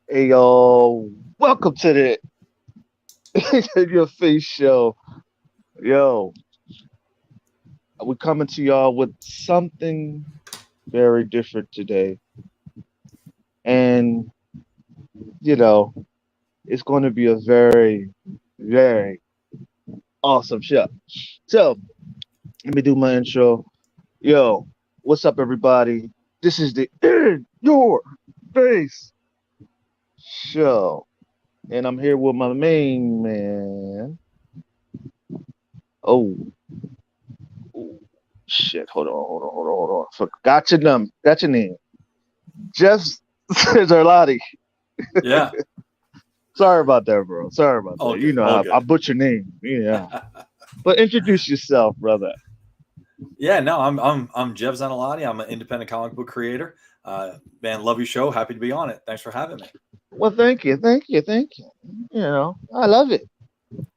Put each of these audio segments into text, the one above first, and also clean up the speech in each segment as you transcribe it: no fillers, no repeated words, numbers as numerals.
Hey yo, welcome to the Your Face Show. Yo, we're coming to y'all with something very different today. And, you know, it's going to be a very, very awesome show. So, let me do my intro. Yo, what's up, everybody? This is the In Your Face Show. And I'm here with my main man. Oh, oh, shit. Hold on. Forgot your number. Got your name. Jeff Zanelotti. Yeah. Sorry about that, bro. Sorry about All that. You good. know, All I good. butcher name. Yeah. But introduce yourself, brother. Yeah. No, I'm Jeff Zanelotti. I'm an independent comic book creator. Man, love your show. Happy to be on it. Thanks for having me. Well, thank you. You know, I love it.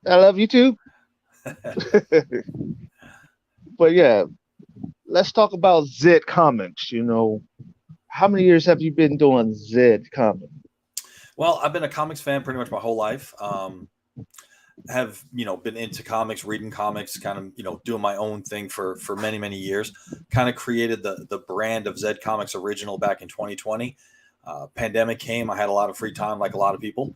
I love you too. But yeah, let's talk about Zed Comics. You know, how many years have you been doing Zed Comics? Well, I've been a comics fan pretty much my whole life. Have been into comics, reading comics, kind of doing my own thing for many years. Kind of created the brand of Zed Comics Original back in 2020. Pandemic came. I had a lot of free time, like a lot of people.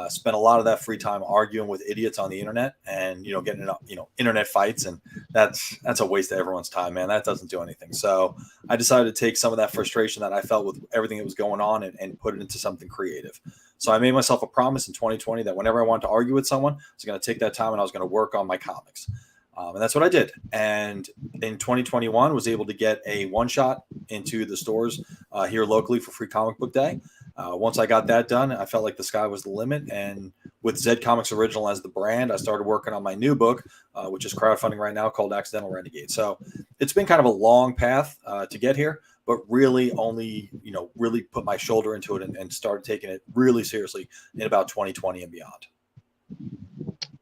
Spent a lot of that free time arguing with idiots on the internet, and getting in internet fights, and that's a waste of everyone's time, man. That doesn't do anything. So I decided to take some of that frustration that I felt with everything that was going on and put it into something creative. So I made myself a promise in 2020 that whenever I wanted to argue with someone, I was going to take that time and I was going to work on my comics. And that's what I did. And in 2021, was able to get a one shot into the stores here locally for Free Comic Book Day. Once I got that done, I felt like the sky was the limit. And with Zed Comics Original as the brand, I started working on my new book, which is crowdfunding right now, called Accidental Renegades. So it's been kind of a long path to get here, but really only, really put my shoulder into it and started taking it really seriously in about 2020 and beyond.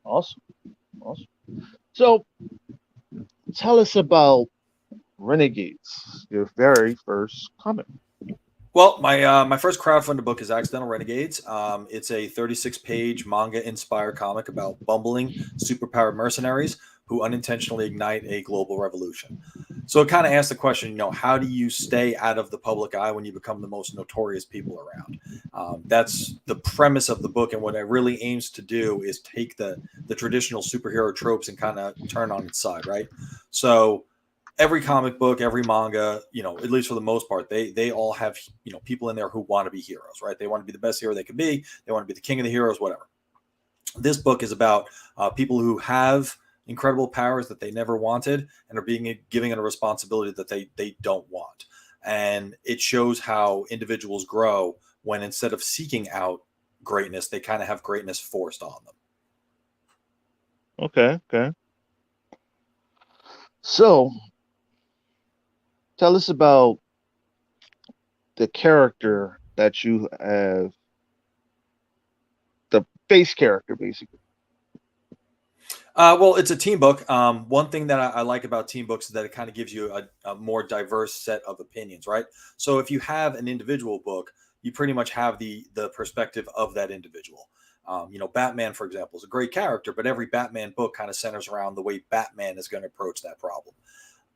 Awesome, awesome. So tell us about Renegades, your very first comic. Well, my first crowdfunded book is Accidental Renegades. It's a 36-page manga-inspired comic about bumbling, superpowered mercenaries who unintentionally ignite a global revolution. So it kind of asks the question, how do you stay out of the public eye when you become the most notorious people around? That's the premise of the book, and what it really aims to do is take the traditional superhero tropes and kind of turn on its side, right? So every comic book, every manga, at least for the most part, they all have, people in there who want to be heroes, right? They want to be the best hero they can be. They want to be the king of the heroes, whatever. This book is about people who have incredible powers that they never wanted and are being given a responsibility that they don't want. And it shows how individuals grow when, instead of seeking out greatness, they kind of have greatness forced on them. Okay. So tell us about the character that you have, the base character, basically. Well, it's a team book. One thing that I like about team books is that it kind of gives you a more diverse set of opinions, right? So if you have an individual book, you pretty much have the perspective of that individual. Batman, for example, is a great character, but every Batman book kind of centers around the way Batman is going to approach that problem.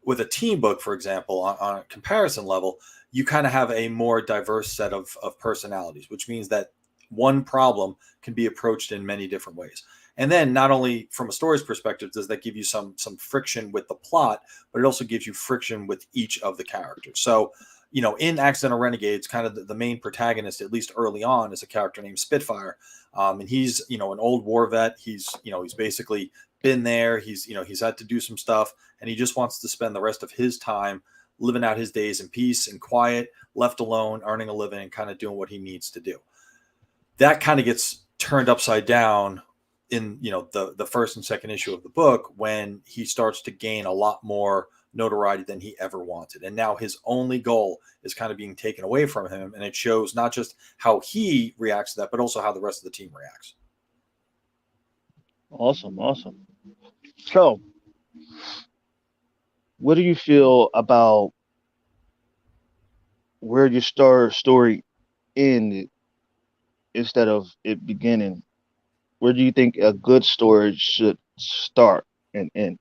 With a team book, for example, on a comparison level, you kind of have a more diverse set of personalities, which means that one problem can be approached in many different ways. And then, not only from a story's perspective does that give you some friction with the plot, but it also gives you friction with each of the characters. So, in Accidental Renegades, kind of the main protagonist, at least early on, is a character named Spitfire. And he's, an old war vet. He's basically been there. He's had to do some stuff, and he just wants to spend the rest of his time living out his days in peace and quiet, left alone, earning a living, and kind of doing what he needs to do. That kind of gets turned upside down in the first and second issue of the book, when he starts to gain a lot more notoriety than he ever wanted, and now his only goal is kind of being taken away from him, and it shows not just how he reacts to that, but also how the rest of the team reacts. Awesome. So, what do you feel about where your story ended instead of it beginning? Where do you think a good story should start and end?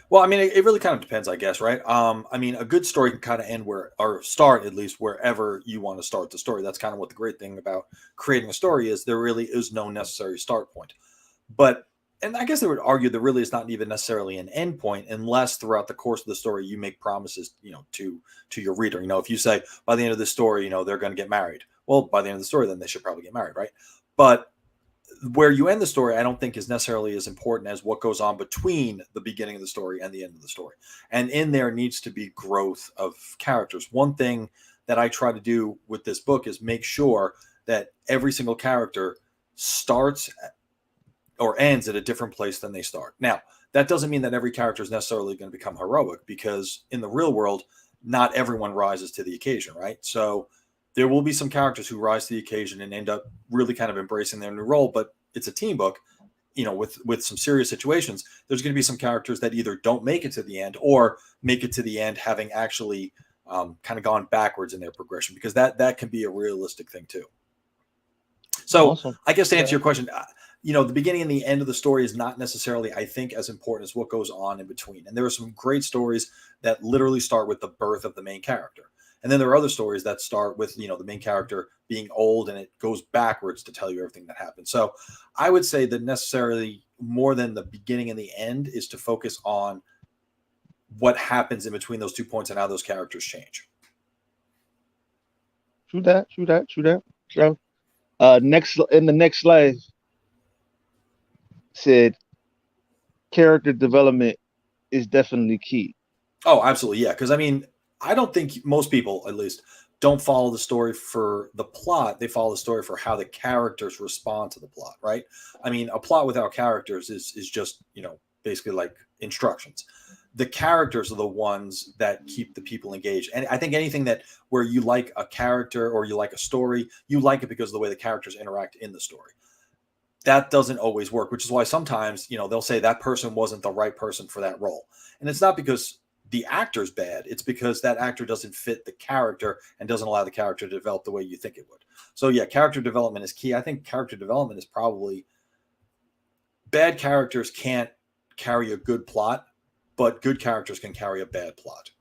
Well, I mean, it really kind of depends, I guess, right? I mean, a good story can kind of end where, or start at least wherever you want to start the story. That's kind of what the great thing about creating a story is. There really is no necessary start point. But, and I guess they would argue there really is not even necessarily an end point unless throughout the course of the story you make promises, to your reader. If you say by the end of the story, they're going to get married. Well, by the end of the story, then they should probably get married, right? But where you end the story, I don't think is necessarily as important as what goes on between the beginning of the story and the end of the story. And in there needs to be growth of characters. One thing that I try to do with this book is make sure that every single character starts or ends at a different place than they start. Now, that doesn't mean that every character is necessarily going to become heroic, because in the real world, not everyone rises to the occasion, right? So there will be some characters who rise to the occasion and end up really kind of embracing their new role, but it's a team book. With some serious situations, there's going to be some characters that either don't make it to the end or make it to the end having actually kind of gone backwards in their progression, because that can be a realistic thing too. So Awesome. I guess to answer your question, the beginning and the end of the story is not necessarily, I think, as important as what goes on in between. And there are some great stories that literally start with the birth of the main character. And then there are other stories that start with, the main character being old and it goes backwards to tell you everything that happened. So I would say that necessarily more than the beginning and the end is to focus on what happens in between those 2 points and how those characters change. True that. True that. True that. So, next in the next slide said character development is definitely key. Oh, absolutely. Yeah. Because I mean, I don't think most people, at least, don't follow the story for the plot. They follow the story for how the characters respond to the plot, right? I mean, a plot without characters is just, basically like instructions. The characters are the ones that keep the people engaged. And I think anything that where you like a character or you like a story, you like it because of the way the characters interact in the story. That doesn't always work, which is why sometimes, they'll say that person wasn't the right person for that role. And it's not because the actor's bad. It's because that actor doesn't fit the character and doesn't allow the character to develop the way you think it would. So yeah, character development is key. I think character development is probably, bad characters can't carry a good plot, but good characters can carry a bad plot.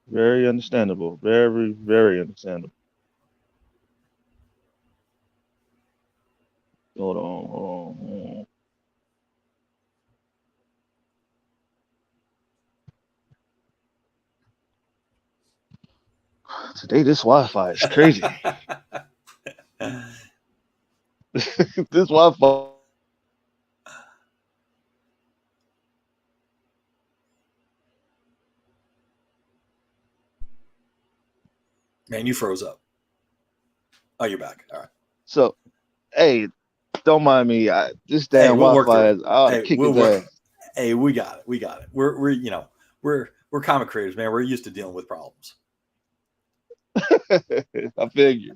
Very understandable. Very, very understandable. Hold on, hold on, hold on. Today this Wi-Fi is crazy. This Wi-Fi. Man, you froze up. Oh, you're back. All right. So, hey, don't mind me. This Hey, damn we'll work Wi-Fi through it. is. I ought to Hey, kick we'll his work. ass. Hey, we got it. We got it. We're comic creators, man. We're used to dealing with problems. I figure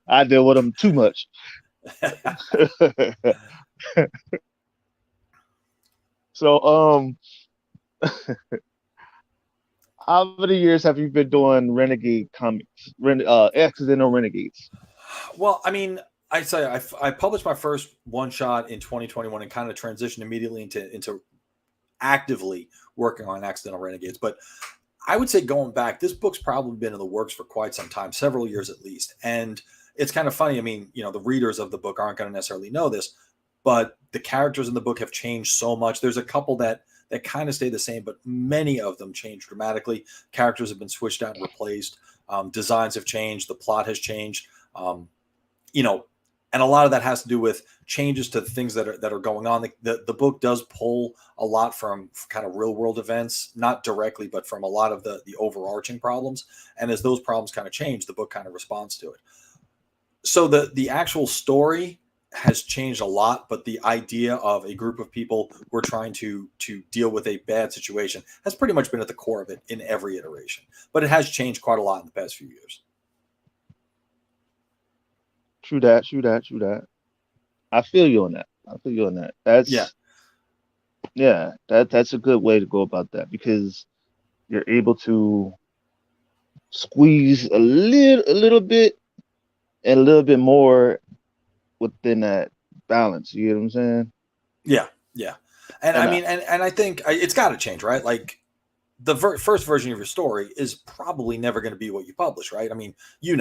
I deal with them too much. So, how many years have you been doing Renegade comics? Accidental Renegades. Well, I mean, I say I published my first one shot in 2021 and kind of transitioned immediately into actively working on Accidental Renegades. But I would say going back, this book's probably been in the works for quite some time, several years at least. And it's kind of funny. I mean, the readers of the book aren't going to necessarily know this, but the characters in the book have changed so much. There's a couple that kind of stay the same, but many of them change dramatically. Characters have been switched out and replaced. Designs have changed. The plot has changed. Um, you know, and a lot of that has to do with changes to the things that are going on. The book does pull a lot from kind of real world events, not directly, but from a lot of the overarching problems. And as those problems kind of change, the book kind of responds to it. So the actual story has changed a lot, but the idea of a group of people who are trying to deal with a bad situation has pretty much been at the core of it in every iteration. But it has changed quite a lot in the past few years. True that. True that. True that. I feel you on that. I feel you on that. Yeah. Yeah, that's a good way to go about that because you're able to squeeze a little bit and a little bit more within that balance. You get what I'm saying? Yeah, yeah. And I And mean, and I think it's got to change, right? Like the first version of your story is probably never going to be what you publish, right? I mean, you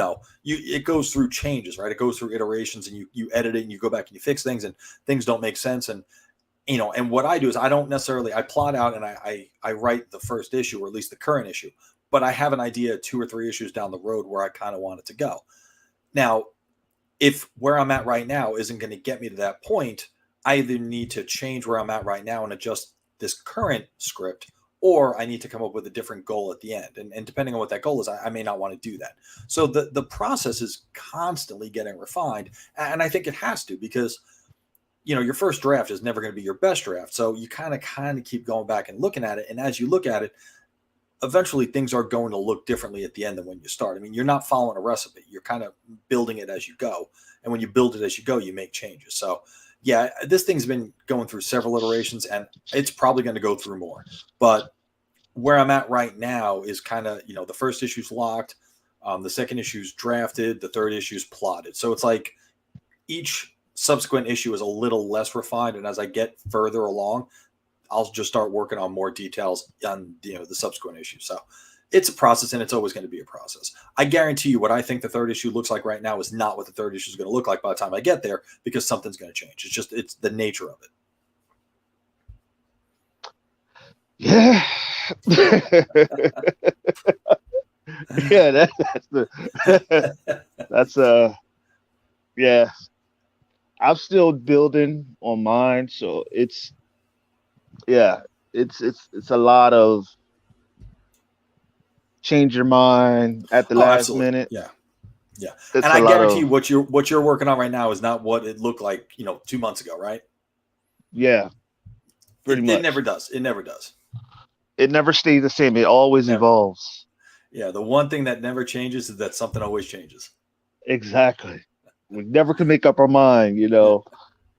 it goes through changes, right? It goes through iterations, and you edit it, and you go back and you fix things, and things don't make sense, and and what I do is I don't necessarily I plot out and I write the first issue or at least the current issue, but I have an idea 2 or 3 issues down the road where I kind of want it to go. Now, if where I'm at right now isn't going to get me to that point, I either need to change where I'm at right now and adjust this current script, or I need to come up with a different goal at the end. And depending on what that goal is, I may not want to do that. So the process is constantly getting refined. And I think it has to, because your first draft is never going to be your best draft. So you kind of keep going back and looking at it. And as you look at it, eventually things are going to look differently at the end than when you start. I mean, you're not following a recipe. You're kind of building it as you go. And when you build it as you go, you make changes. So yeah, this thing's been going through several iterations, and it's probably going to go through more. But where I'm at right now is kind of, the first issue's locked. The second issue's drafted. The third issue's plotted. So it's like each subsequent issue is a little less refined. And as I get further along, I'll just start working on more details on the subsequent issues. So it's a process, and it's always going to be a process. I guarantee you what I think the third issue looks like right now is not what the third issue is going to look like by the time I get there, because something's going to change. It's the nature of it. yeah, yeah, that's the that's yeah. I'm still building on mine, so yeah, it's a lot of change your mind at the Oh, last absolutely. minute. Yeah. Yeah. And It's a I lot guarantee of you what you're working on right now is not what it looked like, 2 months ago, right? yeah, pretty It never much. does. It never does. It never stays the same. It always Never. evolves. Yeah. The one thing that never changes is that something always changes. Exactly. We never can make up our mind. Yeah.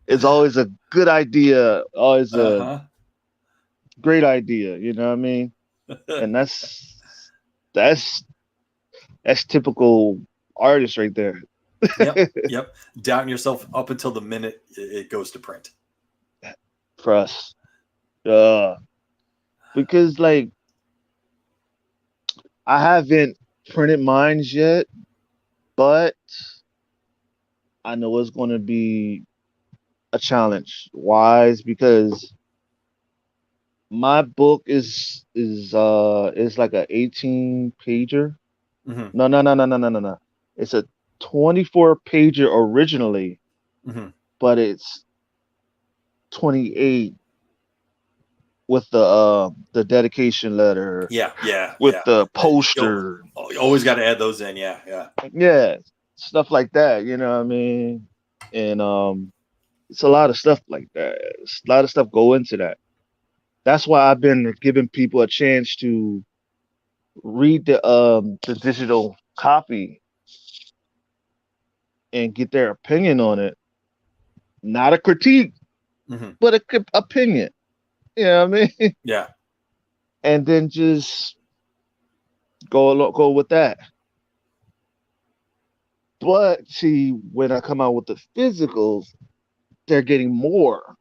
It's always a good idea, always a Uh great idea. You know what I mean? huh. And that's that's typical artist right there. Yep. Yep. Doubting yourself up until the minute it goes to print. For us. Uh, because like I haven't printed mines yet, but I know it's going to be a challenge. Why? Is because my book is like a 18 pager. Hmm. No, no, no, no, no, no, no, no. It's a 24 pager originally, Hmm. but it's 28 with the dedication letter, Yeah. Yeah. with Yeah. the You poster. always got to add those in. Yeah. Yeah. Yeah, stuff like that, you know what I mean? And it's a lot of stuff like that. It's a lot of stuff go into that. That's why I've been giving people a chance to read the digital copy and get their opinion on it. Not a critique, Hmm. but a opinion. You know what I mean? Yeah. And then just go with that. But see, when I come out with the physicals, they're getting more.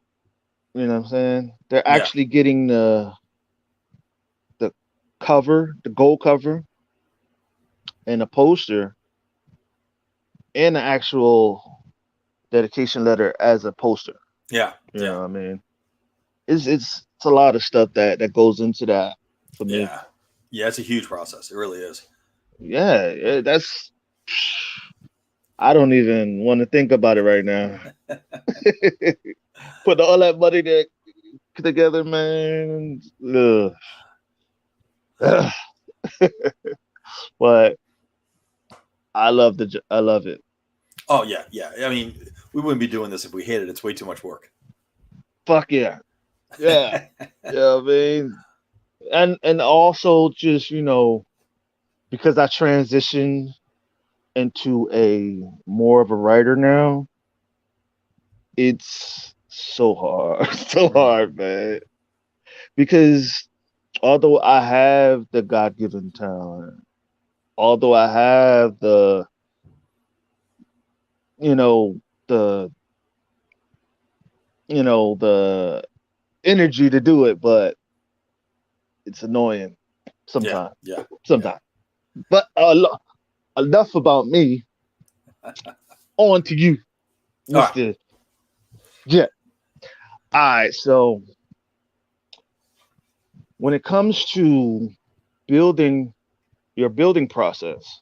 You know what I'm saying? They're Yeah. actually getting the cover, the gold cover, and a poster, and the actual dedication letter as a poster. Yeah. You Yeah. know what I mean? It's a lot of stuff that goes into that for me. Yeah. Yeah. It's a huge process. It really is. Yeah, that's I don't even want to think about it right now. Put all that money together, man. Ugh. Ugh. But I love it. Oh yeah. Yeah. I mean, we wouldn't be doing this if we hated it. It's way too much work. Fuck yeah, yeah. Yeah, I mean, and also just because I transitioned into a more of a writer now, it's so hard, so Mhm. hard, man. Because although I have the God given talent, although I have the, you know, the, the energy to do it, but it's annoying Yeah, sometimes. yeah, yeah. Sometimes. But enough about me. On to you, All right. Mister Jet. All right. So when it comes to building your building process,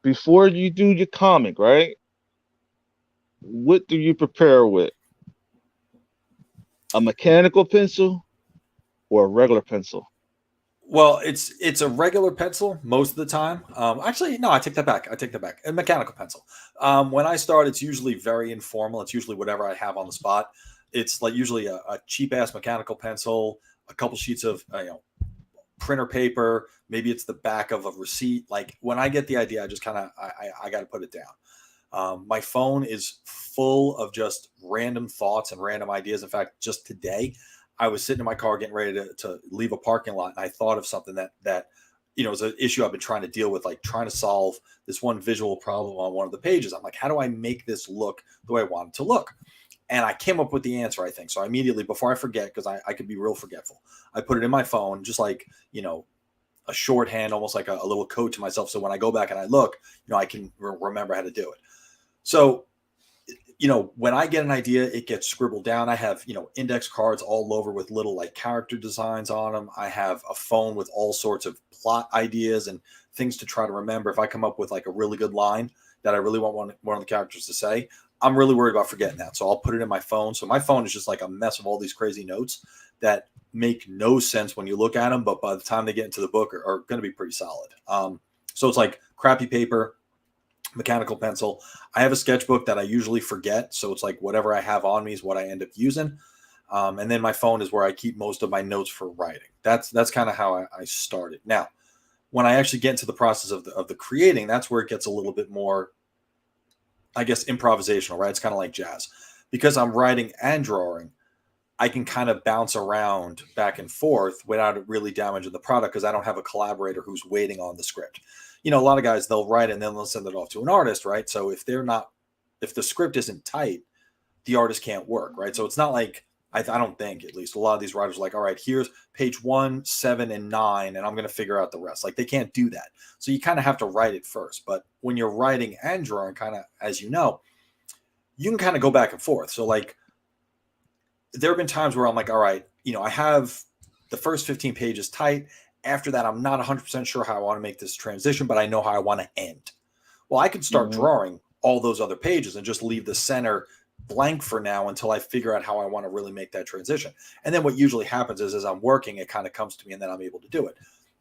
before you do your comic, right? What do you prepare with? A mechanical pencil or a regular pencil? Well, it's a regular pencil most of the time. Actually, no, I take that back. I take that back. A mechanical pencil. When I start, it's usually very informal. It's usually whatever I have on the spot. It's like usually a cheap ass mechanical pencil, a couple sheets of printer paper. Maybe it's the back of a receipt. Like when I get the idea, I just kind of I got to put it down. My phone is full of just random thoughts and random ideas. In fact, just today, I was sitting in my car getting ready to leave a parking lot, and I thought of something that is an issue I've been trying to deal with, like trying to solve this one visual problem on one of the pages. I'm like, how do I make this look the way I want it to look? And I came up with the answer, I think. So I immediately, before I forget, because I could be real forgetful, I put it in my phone, just like, a shorthand, almost like a little code to myself. So when I go back and I look, I can remember how to do it. So, when I get an idea, it gets scribbled down. I have, index cards all over with little like character designs on them. I have a phone with all sorts of plot ideas and things to try to remember. If I come up with like a really good line that I really want one of the characters to say, I'm really worried about forgetting that. So I'll put it in my phone. So my phone is just like a mess of all these crazy notes that make no sense when you look at them, but by the time they get into the book are going to be pretty solid. So it's like crappy paper, mechanical pencil. I have a sketchbook that I usually forget. So it's like whatever I have on me is what I end up using. And then my phone is where I keep most of my notes for writing. That's kind of how I started. Now, when I actually get into the process of the creating, that's where it gets a little bit more, I guess, improvisational, right? It's kind of like jazz. Because I'm writing and drawing, I can kind of bounce around back and forth without it really damaging the product because I don't have a collaborator who's waiting on the script. A lot of guys, they'll write and then they'll send it off to an artist, right? So if the script isn't tight, the artist can't work, right? So it's not like, I don't think, at least a lot of these writers are like, all right, here's page 1, 7, and 9, and I'm going to figure out the rest. Like they can't do that. So you kind of have to write it first. But when you're writing and drawing, kind of, as you can kind of go back and forth. So like, there have been times where I'm like, all right, I have the first 15 pages tight. After that, I'm not 100% sure how I want to make this transition, but I know how I want to end. Well, I could start Mm-hmm. drawing all those other pages and just leave the center blank for now until I figure out how I want to really make that transition. And then what usually happens is as I'm working, it kind of comes to me and then I'm able to do it.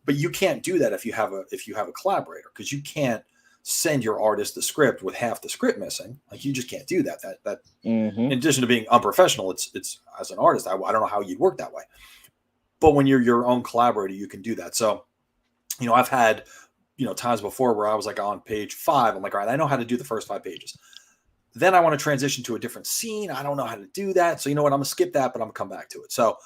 But you can't do that if you have a collaborator, because you can't send your artist the script with half the script missing. Like you just can't do that. That Mm-hmm. in addition to being unprofessional, it's as an artist, I don't know how you'd work that way. But when you're your own collaborator, you can do that. So, I've had, times before where I was like on page 5, I'm like, all right, I know how to do the first 5 pages. Then I want to transition to a different scene. I don't know how to do that. So you know what? I'm gonna skip that, but I'm gonna come back to it. So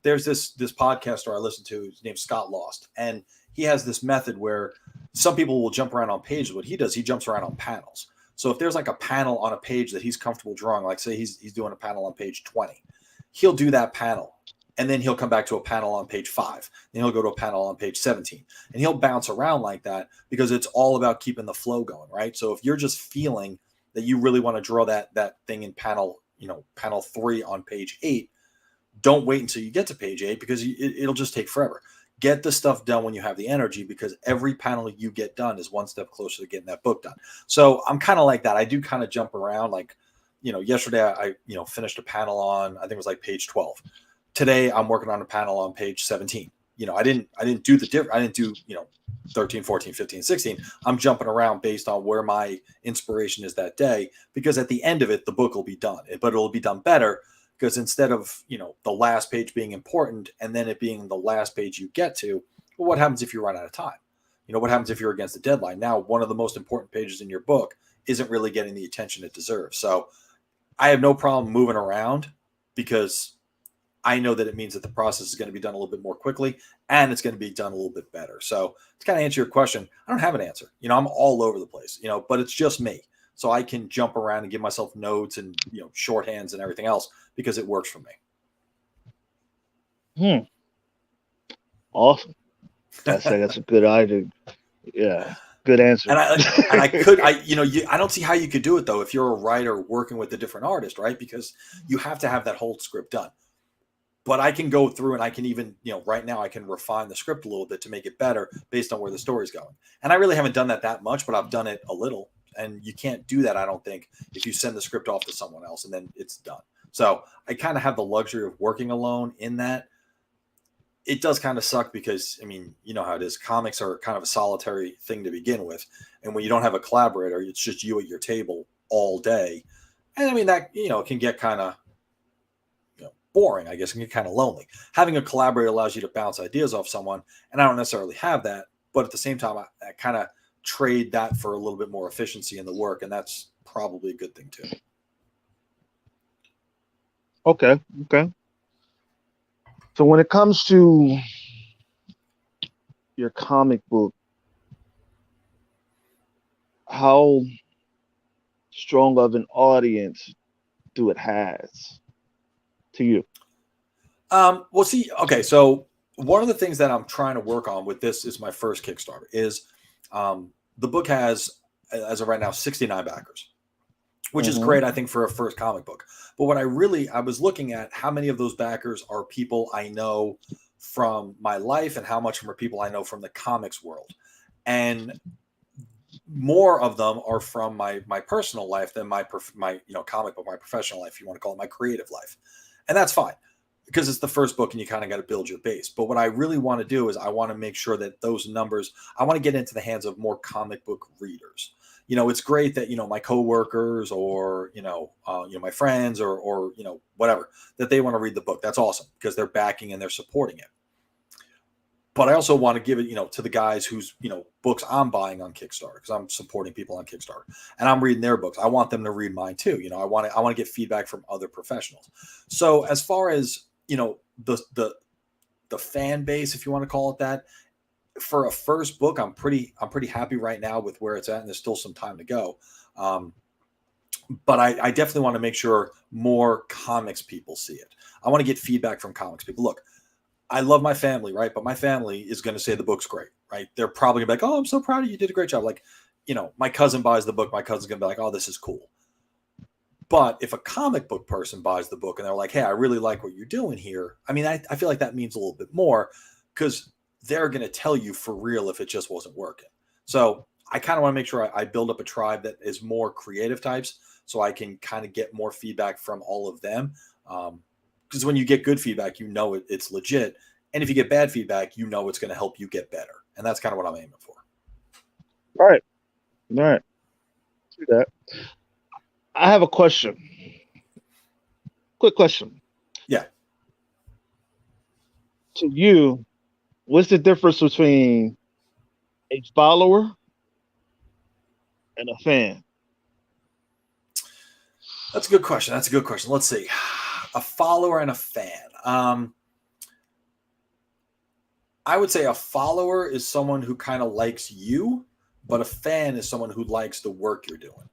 there's this podcaster I listen to. His name's Scott Lost, and he has this method where some people will jump around on pages. What he does, he jumps around on panels. So if there's like a panel on a page that he's comfortable drawing, like say he's doing a panel on page 20, he'll do that panel. And then he'll come back to a panel on page 5. Then he'll go to a panel on page 17. And he'll bounce around like that because it's all about keeping the flow going, right? So if you're just feeling that you really want to draw that thing in panel 3 on page 8, don't wait until you get to page 8 because it'll just take forever. Get the stuff done when you have the energy, because every panel you get done is one step closer to getting that book done. So I'm kind of like that. I do kind of jump around. Like, yesterday I finished a panel on, I think it was like page 12. Today I'm working on a panel on page 17. I didn't do I didn't do 13, 14, 15, 16. I'm jumping around based on where my inspiration is that day, because at the end of it, the book will be done, but it'll be done better because instead of, the last page being important and then it being the last page you get to, well, what happens if you run out of time? What happens if you're against the deadline? Now, one of the most important pages in your book isn't really getting the attention it deserves. So I have no problem moving around because I know that it means that the process is going to be done a little bit more quickly and it's going to be done a little bit better. So to kind of answer your question, I don't have an answer. I'm all over the place, but it's just me. So I can jump around and give myself notes and, shorthands and everything else because it works for me. Awesome. I say that's a good idea. Yeah, good answer. And I don't see how you could do it though if you're a writer working with a different artist, right? Because you have to have that whole script done. But I can go through and I can even, right now I can refine the script a little bit to make it better based on where the story's going. And I really haven't done that much, but I've done it a little. And you can't do that, I don't think, if you send the script off to someone else and then it's done. So I kind of have the luxury of working alone in that. It does kind of suck because, you know how it is. Comics are kind of a solitary thing to begin with. And when you don't have a collaborator, it's just you at your table all day. And that, it can get kind of boring, I guess, and get kind of lonely. Having a collaborator allows you to bounce ideas off someone. And I don't necessarily have that. But at the same time, I kind of trade that for a little bit more efficiency in the work. And that's probably a good thing too. Okay. So when it comes to your comic book, how strong of an audience do it has to you? Well, see, okay, so one of the things that I'm trying to work on with this is my first Kickstarter is the book has, as of right now, 69 backers, which is great, I think, for a first comic book. But what I was looking at how many of those backers are people I know from my life and how much from are people I know from the comics world. And more of them are from my personal life than my comic book, my professional life, if you want to call it my creative life. And that's fine because it's the first book and you kind of got to build your base. But what I really want to do is I want to make sure that those numbers, I want to get into the hands of more comic book readers. It's great that, my coworkers or, my friends or, whatever, that they want to read the book. That's awesome because they're backing and they're supporting it. But I also want to give it, to the guys whose, books I'm buying on Kickstarter because I'm supporting people on Kickstarter and I'm reading their books. I want them to read mine too. I want to get feedback from other professionals. So as far as, the fan base, if you want to call it that, for a first book, I'm pretty happy right now with where it's at, and there's still some time to go. But I definitely want to make sure more comics people see it. I want to get feedback from comics people. Look, I love my family, right? But my family is going to say the book's great, right? They're probably going to be like, "Oh, I'm so proud of you. You did a great job." Like, my cousin buys the book. My cousin's going to be like, "Oh, this is cool." But if a comic book person buys the book and they're like, "Hey, I really like what you're doing here," I feel like that means a little bit more because they're going to tell you for real if it just wasn't working. So I kind of want to make sure I build up a tribe that is more creative types so I can kind of get more feedback from all of them. Because when you get good feedback, it's legit. And if you get bad feedback, it's going to help you get better. And that's kind of what I'm aiming for. Right. See that. I have a question. Quick question. Yeah. To you, what's the difference between a follower and a fan? That's a good question. Let's see. A follower and a fan. I would say a follower is someone who kind of likes you, but a fan is someone who likes the work you're doing.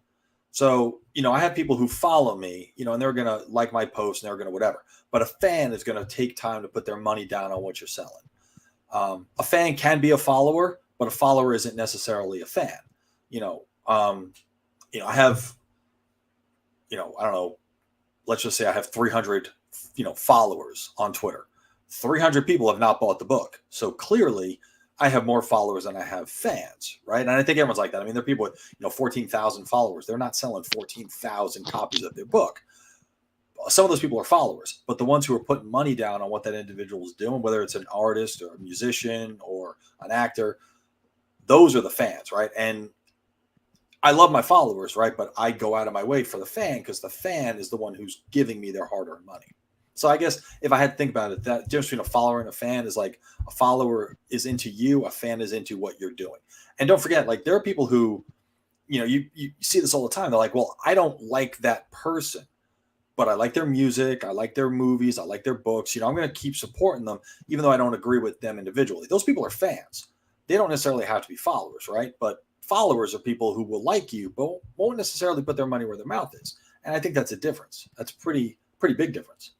So, I have people who follow me, and they're going to like my post and they're going to whatever. But a fan is going to take time to put their money down on what you're selling. A fan can be a follower, but a follower isn't necessarily a fan. I have, I don't know, let's just say I have 300, followers on Twitter. 300 people have not bought the book. So clearly I have more followers than I have fans, right? And I think everyone's like that. There are people with, 14,000 followers. They're not selling 14,000 copies of their book. Some of those people are followers, but the ones who are putting money down on what that individual is doing, whether it's an artist or a musician or an actor, those are the fans, right? And I love my followers, right? But I go out of my way for the fan because the fan is the one who's giving me their hard-earned money. So I guess if I had to think about it, that difference between a follower and a fan is like a follower is into you, a fan is into what you're doing. And don't forget, like there are people who, you see this all the time. They're like, well, I don't like that person, but I like their music, I like their movies, I like their books. I'm going to keep supporting them, even though I don't agree with them individually. Those people are fans. They don't necessarily have to be followers, right? But followers are people who will like you, but won't necessarily put their money where their mouth is. And I think that's a difference. That's pretty big difference.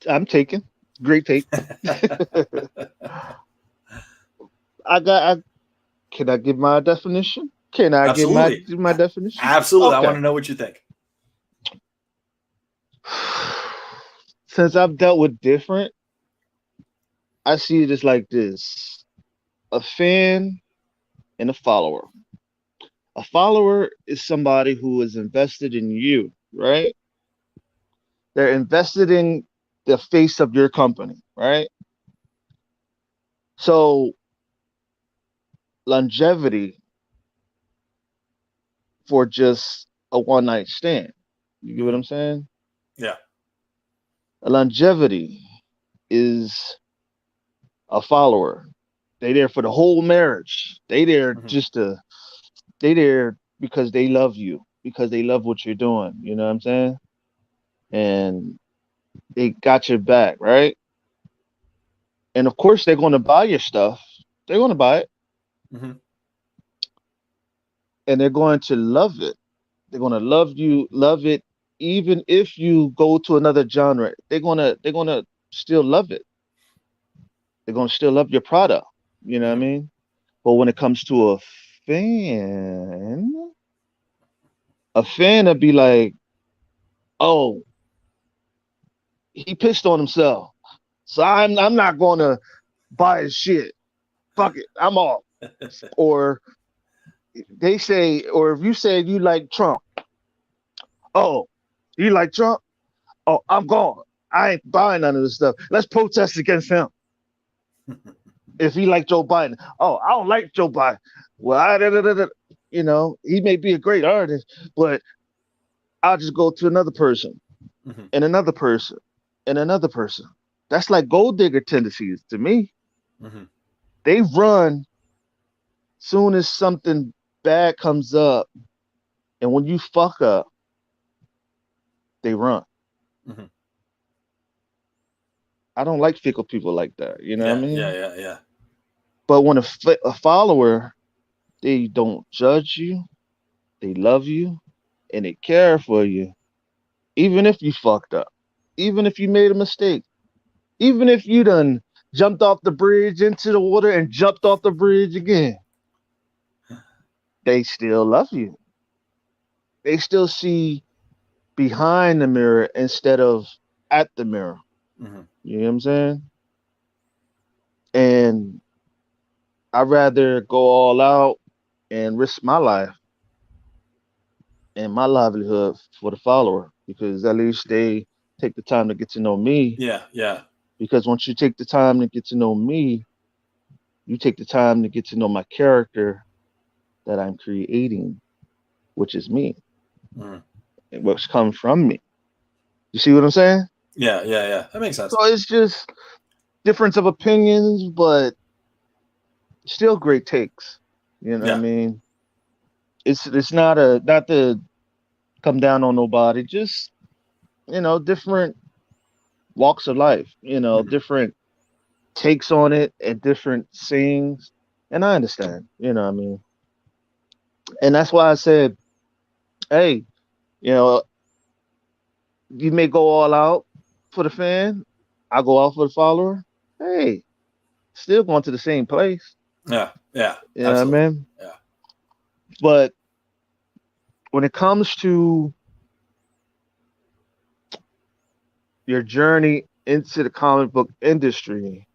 I'm taking great take. I can I give my definition? Can I give Absolutely. my definition? Absolutely. I want Okay. to know what you think. Since I've dealt with different, I see it as like this: a fan and a follower. A follower is somebody who is invested in you, right? They're invested in the face of your company, right? So longevity for just a one night stand. You get what Mhm. I'm saying? Yeah. A longevity is a follower. They there for the whole marriage. Mhm. They there because they love you, because they love what you're doing. You know what I'm saying? And they got your back, right? And of course they're gonna buy your stuff. They're gonna buy it Mhm. and they're going to love it. They're gonna love it, even if you go to another genre. They're gonna still love it. They're gonna still love your product. You know what I Mhm. mean? But when it comes to fan, a fan would be like, oh, he pissed on himself. So I'm not gonna buy his shit. Fuck it, I'm off. Or they say, or if you say you like Trump, oh, you like Trump? Oh, I'm gone. I ain't buying none of this stuff. Let's protest against him. If he like Joe Biden, oh, I don't like Joe Biden. Well, he may be a great artist, but I'll just go to another person Mhm. and another person and another person. That's like gold digger tendencies to me. Mhm. They run soon as something bad comes up, and when you fuck up, they run. Mhm. I don't like fickle people like that. You know what I Yeah. Yeah. mean? Yeah. Yeah. But when a follower, they don't judge you, they love you, and they care for you, even if you fucked up, even if you made a mistake, even if you done jumped off the bridge into the water and jumped off the bridge again, they still love you. They still see behind the mirror instead of at the mirror. Mhm. You know what I'm saying? And I'd rather go all out and risk my life and my livelihood for the follower because at least they take the time to get to know me. Yeah. Yeah. Because once you take the time to get to know me, you take the time to get to know my character that I'm creating, which is me, Mhm. and what's come from me. You see what I'm saying? Yeah. Yeah. Yeah. That makes So sense. it's just difference of opinions, but still great takes. You know what I Yeah. mean? It's not to come down on nobody, just different walks of life, Mhm. different takes on it and different scenes. And I understand, what I mean? And that's why I said, hey, you know, you may go all out for the fan, I go out for the follower. Hey, still going to the same place. Yeah. Yeah. You know what I Absolutely. mean? Yeah. But when it comes to your journey into the comic book industry,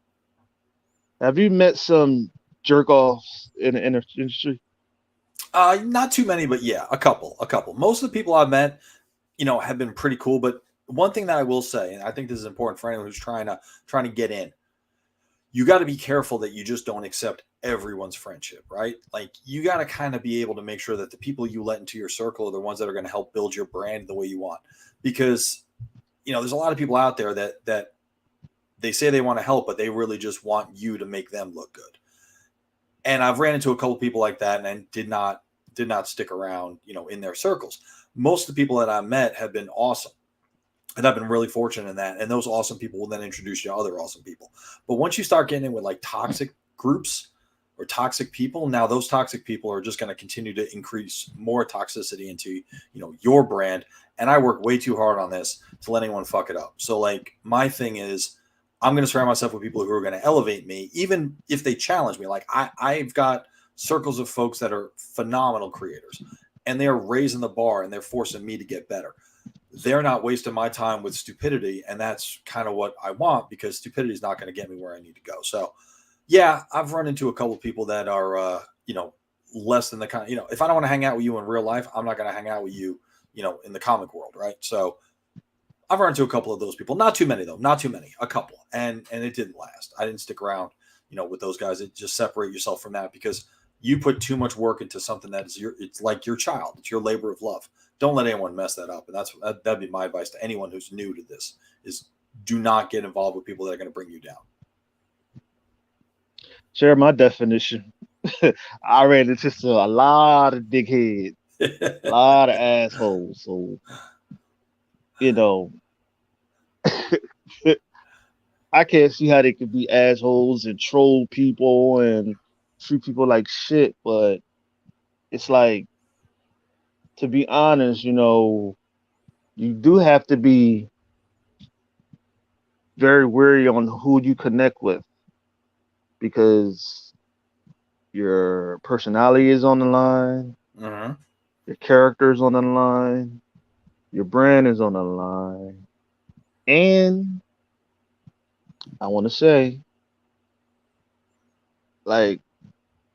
have you met some jerk offs in the industry? Not too many, but yeah, a couple. A couple. Most of the people I've met, have been pretty cool. But one thing that I will say, and I think this is important for anyone who's trying to get in, you got to be careful that you just don't accept everyone's friendship, right? Like you got to kind of be able to make sure that the people you let into your circle are the ones that are going to help build your brand the way you want. Because there's a lot of people out there that they say they want to help, but they really just want you to make them look good. And I've ran into a couple people like that, and I did not did not stick around, in their circles. Most of the people that I met have been awesome. And I've been really fortunate in that. And those awesome people will then introduce you to other awesome people. But once you start getting in with like toxic groups or toxic people, now those toxic people are just going to continue to increase more toxicity into, your brand. And I work way too hard on this to let anyone fuck it up. So like my thing is I'm going to surround myself with people who are going to elevate me, even if they challenge me. Like I've got circles of folks that are phenomenal creators and they're raising the bar and they're forcing me to get better. They're not wasting my time with stupidity. And that's kind of what I want, because stupidity is not going to get me where I need to go. So yeah, I've run into a couple of people that are, less than the kind, if I don't want to hang out with you in real life, I'm not going to hang out with you, in the comic world. Right. So I've run into a couple of those people, not too many though, not too many, a couple. And it didn't last. I didn't stick around, with those guys. It just separate yourself from that, because you put too much work into something that is it's like your child. It's your labor of love. Don't let anyone mess that up. And that'd be my advice to anyone who's new to this is do not get involved with people that are going to bring you down. Share my definition. I ran into a lot of dickheads, a lot of assholes. So, you know, I can't see how they could be assholes and troll people and treat people like shit. But it's like, to be honest, you do have to be very wary on who you connect with, because your personality is on the line, Mm-hmm. your character is on the line, your brand is on the line, and I want to say, like,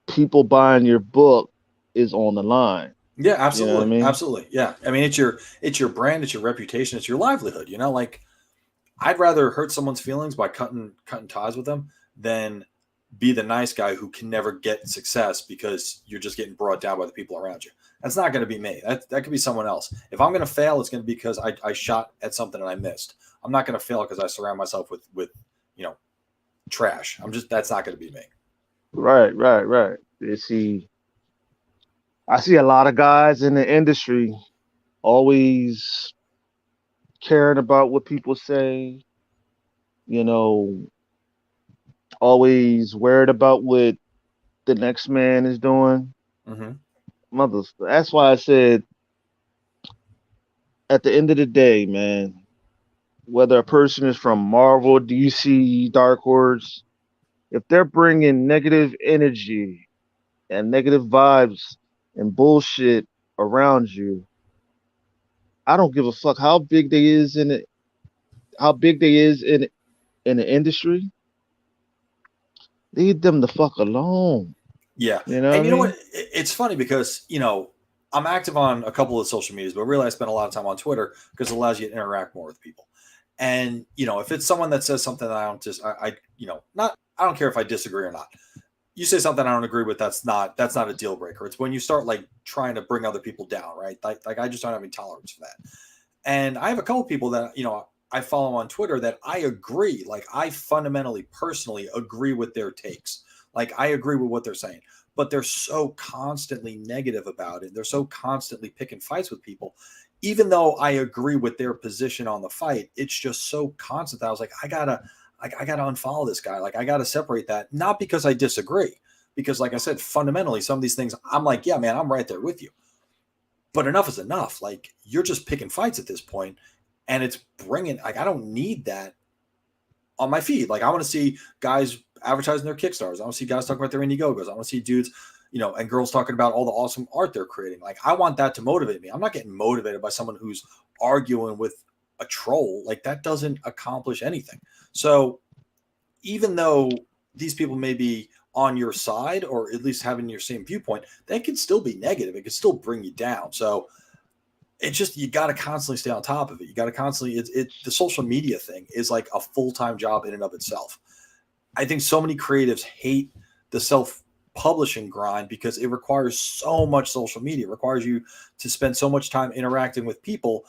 people buying your book is on the line. Yeah, You know what I absolutely. mean? Absolutely. Yeah. I mean, it's your brand, it's your reputation, it's your livelihood, like I'd rather hurt someone's feelings by cutting ties with them than be the nice guy who can never get success because you're just getting brought down by the people around you. That's not going to be me. That could be someone else. If I'm going to fail, it's going to be because I shot at something and I missed. I'm not going to fail because I surround myself with trash. That's not going to be me. Right, right, right. I see a lot of guys in the industry always caring about what people say, you know, always worried about what the next man is doing. Mm-hmm. Mothers. That's why I said, at the end of the day, man, whether a person is from Marvel, DC, Dark Horse, if they're bringing negative energy and negative vibes and bullshit around you, I don't give a fuck how big they is in it, how big they is in the industry. Leave them the fuck alone. Yeah. You know what And I you know what? mean? It's funny because, I'm active on a couple of social medias, but really I spend a lot of time on Twitter because it allows you to interact more with people. And, if it's someone that says something that I don't just, not, I don't care if I disagree or not. You say something I don't agree with, that's not a deal breaker. It's when you start like trying to bring other people down, right? Like I just don't have any tolerance for that. And I have a couple of people that, I follow on Twitter that I agree. Like I fundamentally, personally agree with their takes. Like I agree with what they're saying, but they're so constantly negative about it. They're so constantly picking fights with people. Even though I agree with their position on the fight, it's just so constant that I was like, I gotta unfollow this guy. Like I gotta separate that. Not because I disagree, because like I said, fundamentally, some of these things I'm like, yeah, man, I'm right there with you. But enough is enough. Like you're just picking fights at this point, and it's bringing. Like I don't need that on my feed. Like I want to see guys advertising their Kickstarters. I want to see guys talking about their Indiegogos. I want to see dudes, and girls talking about all the awesome art they're creating. Like I want that to motivate me. I'm not getting motivated by someone who's arguing with a troll. Like that doesn't accomplish anything. So even though these people may be on your side or at least having your same viewpoint, they can still be negative. It can still bring you down. So it's just you got to constantly stay on top of it. You got to constantly. The social media thing is like a full-time job in and of itself. I think so many creatives hate the self-publishing grind because it requires so much social media. It requires you to spend so much time interacting with people,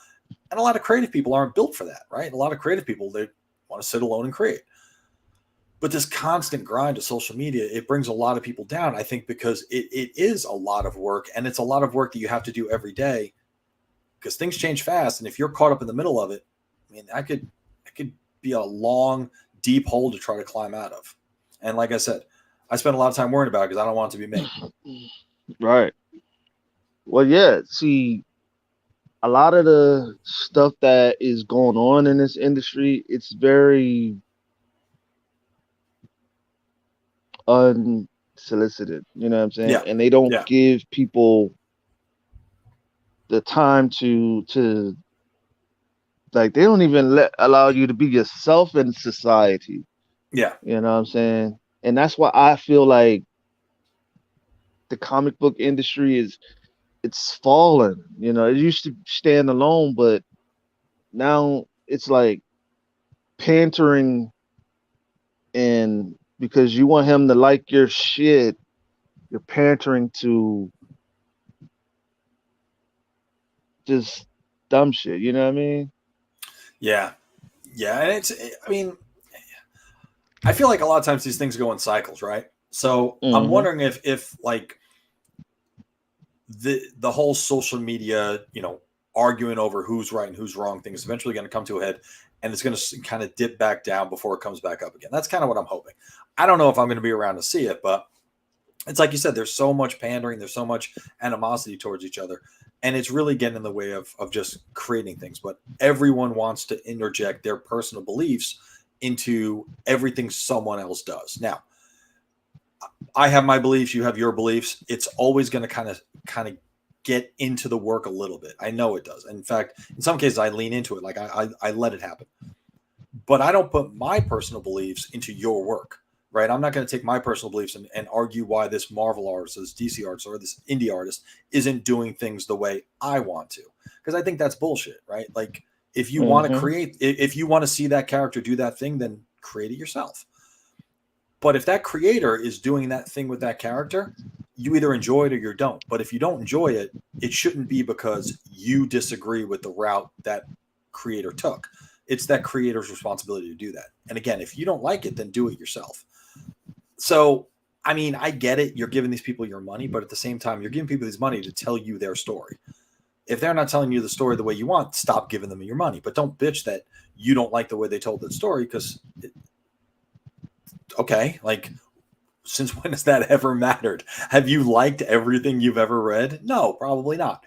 and a lot of creative people aren't built for that, right? A lot of creative people, they want to sit alone and create. But this constant grind of social media, it brings a lot of people down, I think, because it is a lot of work, and it's a lot of work that you have to do every day because things change fast. And if you're caught up in the middle of it, I mean, I could be a long, deep hole to try to climb out of. And like I said, I spend a lot of time worrying about it because I don't want it to be me. Right. Well, yeah. See, a lot of the stuff that is going on in this industry, it's very unsolicited. You know what I'm saying? Yeah. And they don't Yeah. give people the time to like they don't even allow you to be yourself in society. Yeah. You know what I'm saying? And that's why I feel like the comic book industry is it's fallen. You know, it used to stand alone, but now it's like pandering and because you want him to like your shit, you're pandering to just dumb shit. You know what I mean? Yeah. Yeah. And I mean, I feel like a lot of times these things go in cycles, right? So I'm Hmm. wondering if like the whole social media, arguing over who's right and who's wrong thing is eventually going to come to a head, and it's going to kind of dip back down before it comes back up again. That's kind of what I'm hoping. I don't know if I'm going to be around to see it, but it's like you said, there's so much pandering, there's so much animosity towards each other, and it's really getting in the way of just creating things. But everyone wants to interject their personal beliefs into everything someone else does. Now, I have my beliefs, you have your beliefs. It's always going to kind of get into the work a little bit. I know it does. In fact, in some cases, I lean into it. Like I let it happen. But I don't put my personal beliefs into your work, right? I'm not going to take my personal beliefs and argue why this Marvel artist, this DC artist, or this indie artist isn't doing things the way I want to. Because I think that's bullshit, right? Like if you want to Hmm. create, if you want to see that character do that thing, then create it yourself. But if that creator is doing that thing with that character, you either enjoy it or you don't. But if you don't enjoy it, it shouldn't be because you disagree with the route that creator took. It's that creator's responsibility to do that. And again, if you don't like it, then do it yourself. So, I mean, I get it. You're giving these people your money, but at the same time, you're giving people this money to tell you their story. If they're not telling you the story the way you want, stop giving them your money. But don't bitch that you don't like the way they told that story because, okay, like since when has that ever mattered? Have you liked everything you've ever read? No, probably not.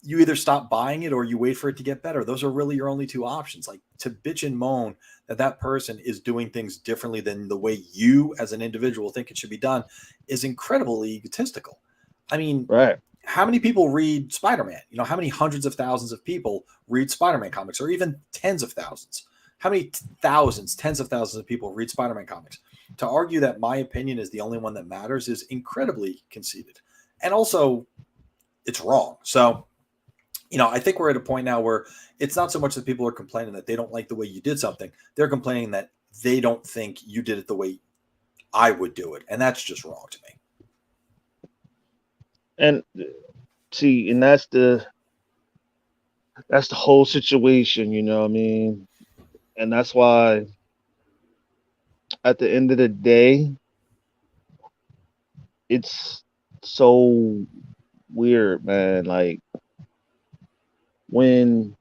You either stop buying it or you wait for it to get better. Those are really your only two options. Like to bitch and moan that that person is doing things differently than the way you as an individual think it should be done is incredibly egotistical. I mean, Right. how many people read Spider-Man? How many hundreds of thousands of people read Spider-Man comics or even tens of thousands? How many thousands, tens of thousands of people read Spider-Man comics? To argue that my opinion is the only one that matters is incredibly conceited. And also, it's wrong. So, I think we're at a point now where it's not so much that people are complaining that they don't like the way you did something. They're complaining that they don't think you did it the way I would do it. And that's just wrong to me. And see, and that's the whole situation. You know what I mean? And that's why at the end of the day, it's so weird, man. Like when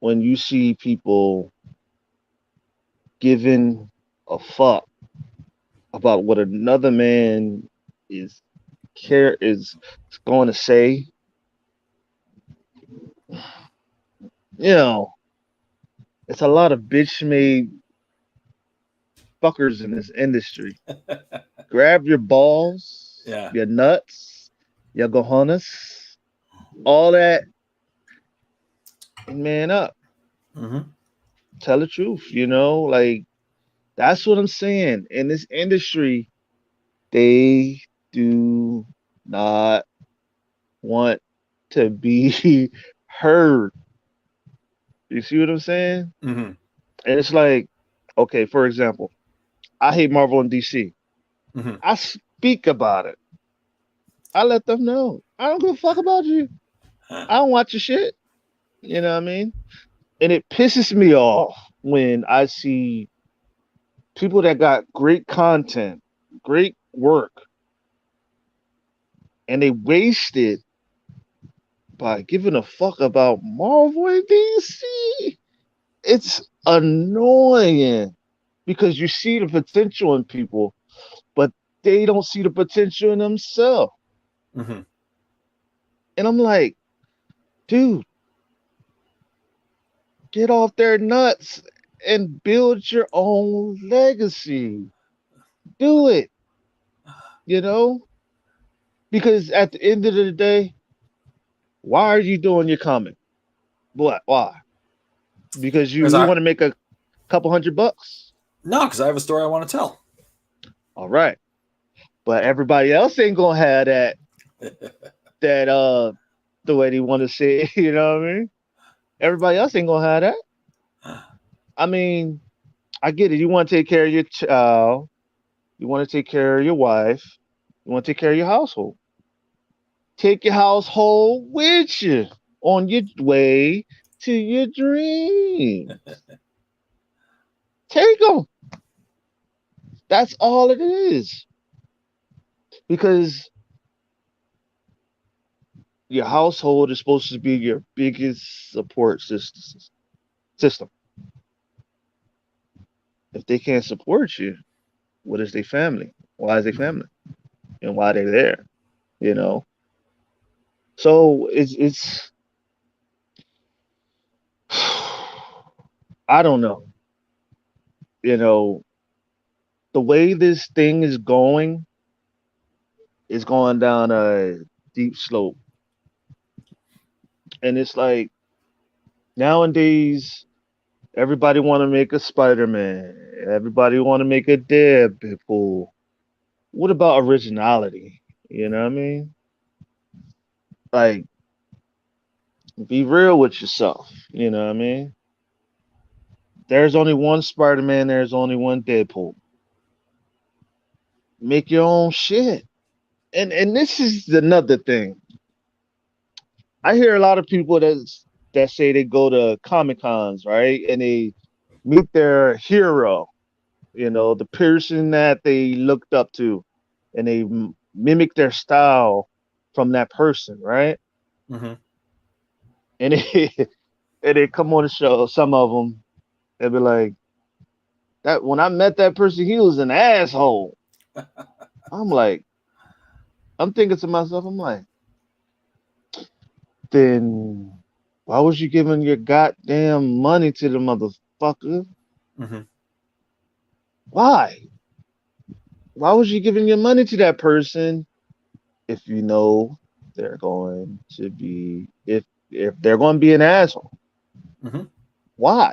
when you see people giving a fuck about what another man is is going to say, you know, it's a lot of bitch made fuckers in this industry. Grab your balls, Yeah. your nuts, your cojones, all that, and man up. Mm-hmm. Tell the truth, like that's what I'm saying. In this industry, they do not want to be heard. You see what I'm saying? Mm-hmm. And it's like, okay, for example, I hate Marvel and DC. Mm-hmm. I speak about it. I let them know. I don't give a fuck about you. I don't watch your shit. You know what I mean? And it pisses me off. when I see people that got great content, great work, and they waste it by giving a fuck about Marvel and DC. It's annoying because you see the potential in people, but they don't see the potential in themselves. Mm-hmm. And I'm like, dude, get off their nuts and build your own legacy. Do it, you know? Because at the end of the day, why are you doing your comic? What? Why? Because Because you I want to make a couple $100. no, because I have a story I want to tell. All right. But everybody else ain't gonna have that the way they want to say it, you know what I mean? Everybody else ain't gonna have that. I mean, I get it. You want to take care of your child, you want to take care of your wife, you want to take care of your household. Take your household with you on your way to your dream. Take them. That's all it is. Because your household is supposed to be your biggest support system. If they can't support you, what is their family? Why is they Mm-hmm. family? And why they're there? You know. So it's I don't know. You know, the way this thing is going down a deep slope. And it's like nowadays everybody want to make a Spider-Man. Everybody want to make a Deadpool. What about originality? You know what I mean? Like, be real with yourself. You know what I mean? There's only one Spider-Man. There's only one Deadpool. Make your own shit. And this is another thing. I hear a lot of people that say they go to Comic Cons, right? And they meet their hero, the person that they looked up to, and they mimic their style from that person, right? Mm-hmm. And they, and they come on the show. Some of them, they'll be like, "That when I met that person, he was an asshole." I'm like, I'm thinking to myself, I'm like, then why was you giving your goddamn money to the motherfucker? Mm-hmm. Why? Why was you giving your money to that person if you know they're going to be if they're going to be an asshole? Mm-hmm. Why?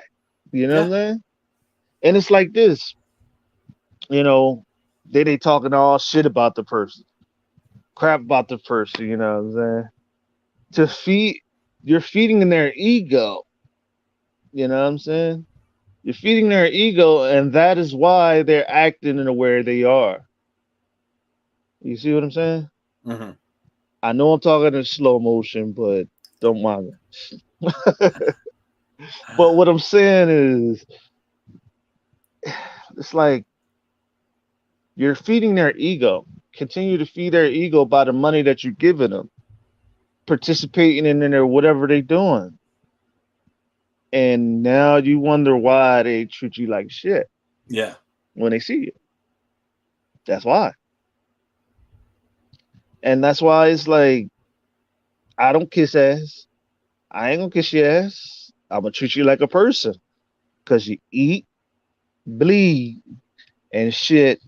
You know what Yeah. I'm saying? And it's like this, you know, they talking all shit about the person, crap about the person. You know what I'm saying? To feed, you're feeding in their ego. You know what I'm saying? You're feeding their ego, and that is why they're acting in the way they are. You see what I'm saying? Mm-hmm. I know I'm talking in slow motion, but don't mind me. But what I'm saying is, it's like you're feeding their ego. Continue to feed their ego by the money that you're giving them, participating in their whatever they're doing. And now you wonder why they treat you like shit Yeah. when they see you. That's why. And that's why it's like, I don't kiss ass. I ain't gonna kiss your ass. I'm gonna treat you like a person because you eat, bleed, and shit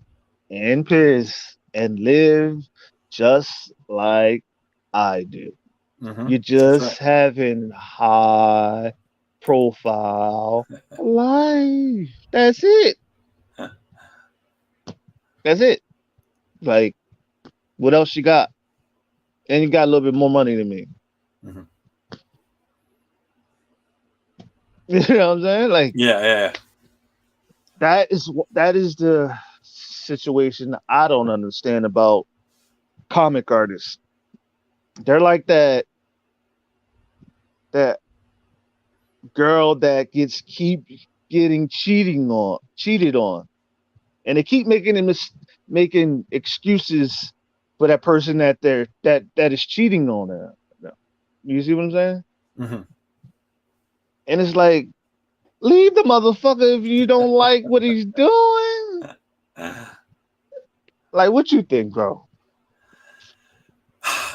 and piss and live just like I do. Mm-hmm. You're That's right. just having high profile life. That's it. That's it. Like, what else you got? And you got a little bit more money than me. Mm-hmm. You know what I'm saying? Like, Yeah. Yeah. that is the situation I don't understand about comic artists. They're like that girl that gets keep. getting cheated on, and they keep making excuses for that person that is cheating on them. You see what I'm saying? Mm-hmm. And it's like, leave the motherfucker if you don't like what he's doing. Like, what you think, bro?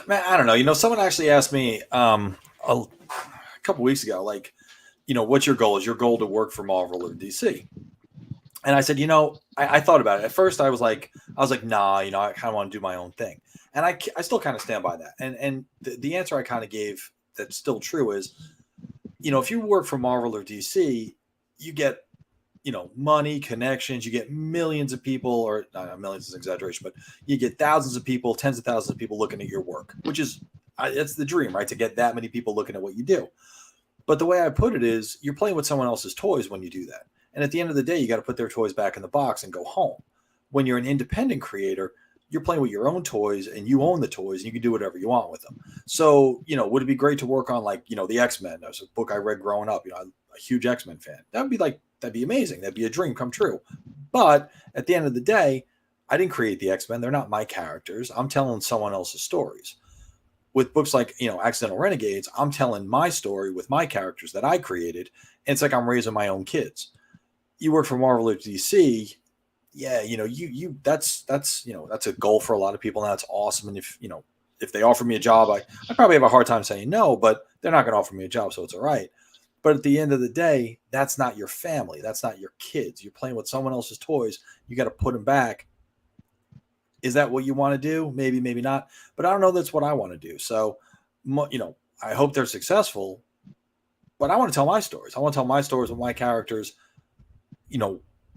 Man, I don't know. Someone actually asked me a couple weeks ago, like, what's your goal? Is your goal to work for Marvel or DC? And I said, I thought about it. At first, I was like, nah, I kind of want to do my own thing, and I still kind of stand by that. And the answer I kind of gave that's still true is, if you work for Marvel or DC, you get money, connections, you get millions of people, or millions is an exaggeration, but you get thousands of people, tens of thousands of people looking at your work, which is, it's the dream, right? To get that many people looking at what you do. But the way I put it is, you're playing with someone else's toys when you do that. And at the end of the day, you got to put their toys back in the box and go home. When you're an independent creator, you're playing with your own toys and you own the toys and you can do whatever you want with them. So, would it be great to work on, like, the X-Men? That was a book I read growing up. I'm a huge X-Men fan. That'd be amazing. That'd be a dream come true. But at the end of the day, I didn't create the X-Men. They're not my characters. I'm telling someone else's stories. With books like, Accidental Renegades, I'm telling my story with my characters that I created. And it's like I'm raising my own kids. You work for Marvel or DC, yeah, that's a goal for a lot of people, and that's awesome. And if they offer me a job, I probably have a hard time saying no, but they're not going to offer me a job, so it's all right. But at the end of the day, that's not your family. That's not your kids. You're playing with someone else's toys. You got to put them back. Is that what you want to do? Maybe, maybe not. But I don't know that's what I want to do. So, I hope they're successful. But I want to tell my stories. I want to tell my stories with my characters,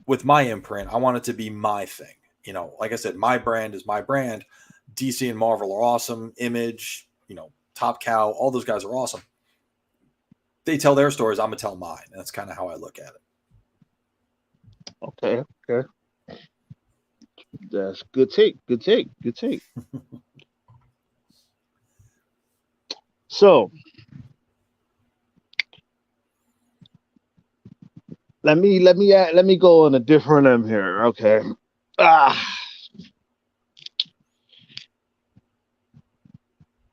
with my imprint. I want it to be my thing. Like I said, my brand is my brand. DC and Marvel are awesome. Image, Top Cow, all those guys are awesome. They tell their stories. I'm going to tell mine. That's kind of how I look at it. Okay. That's good take. Good take. Good take. So let me go on a different M here. Okay. Ah,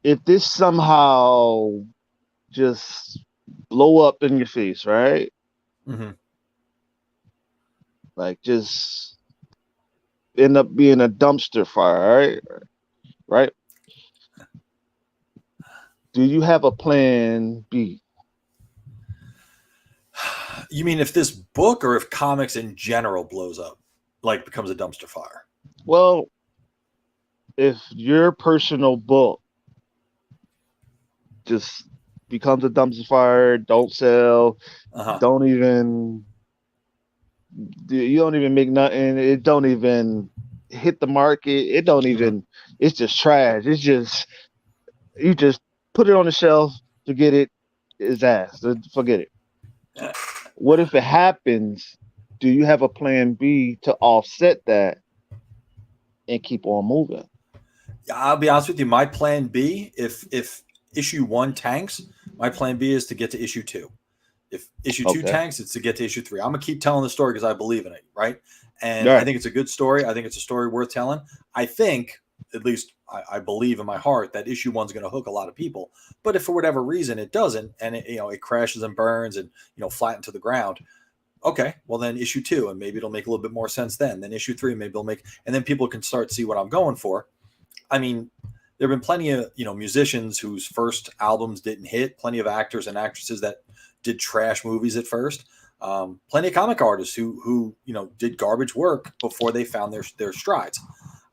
if this somehow just blow up in your face, right? Mm-hmm. Like, just end up being a dumpster fire, right? Right? Do you have a plan B? You mean if this book, or if comics in general blows up, like becomes a dumpster fire? Well, if your personal book just becomes a dumpster fire, don't sell, Uh-huh. don't even you don't even make nothing. It don't even hit the market. It don't Mm-hmm. even. It's just trash. It's just you just put it on the shelf. Forget it. It's ass. Forget it. What if it happens? Do you have a plan B to offset that and keep on moving? I'll be honest with you. My plan B, if issue 1 tanks, my plan B is to get to issue 2. If issue 2 Okay. tanks, it's to get to issue 3. I'm gonna keep telling the story because I believe in it, right? All And I right. think it's a good story. I think it's a story worth telling. I think, at least I believe in my heart, that issue 1's going to hook a lot of people. But if for whatever reason it doesn't, and it crashes and burns and flatten to the ground, okay, well then issue 2, and maybe it'll make a little bit more sense then. Then issue 3, maybe it'll make, and then people can start to see what I'm going for. I mean, there have been plenty of musicians whose first albums didn't hit, plenty of actors and actresses that did trash movies at first, plenty of comic artists who did garbage work before they found their strides.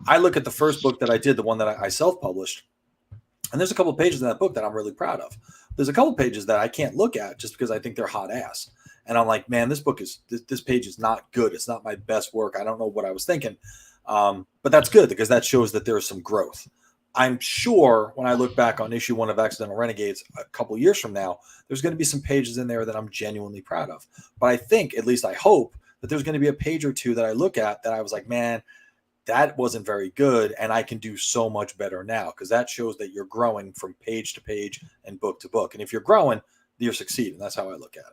I look at the first book that I did, the one that I self-published, and there's a couple of pages in that book that I'm really proud of. There's a couple of pages that I can't look at just because I think they're hot ass. And I'm like, man, this page is not good. It's not my best work. I don't know what I was thinking. But that's good because that shows that there's some growth. I'm sure when I look back on issue 1 of Accidental Renegades a couple of years from now, there's going to be some pages in there that I'm genuinely proud of. But I think, at least I hope, that there's going to be a page or two that I look at that I was like, man, that wasn't very good, and I can do so much better now, because that shows that you're growing from page to page and book to book. And if you're growing, you're succeeding. That's how I look at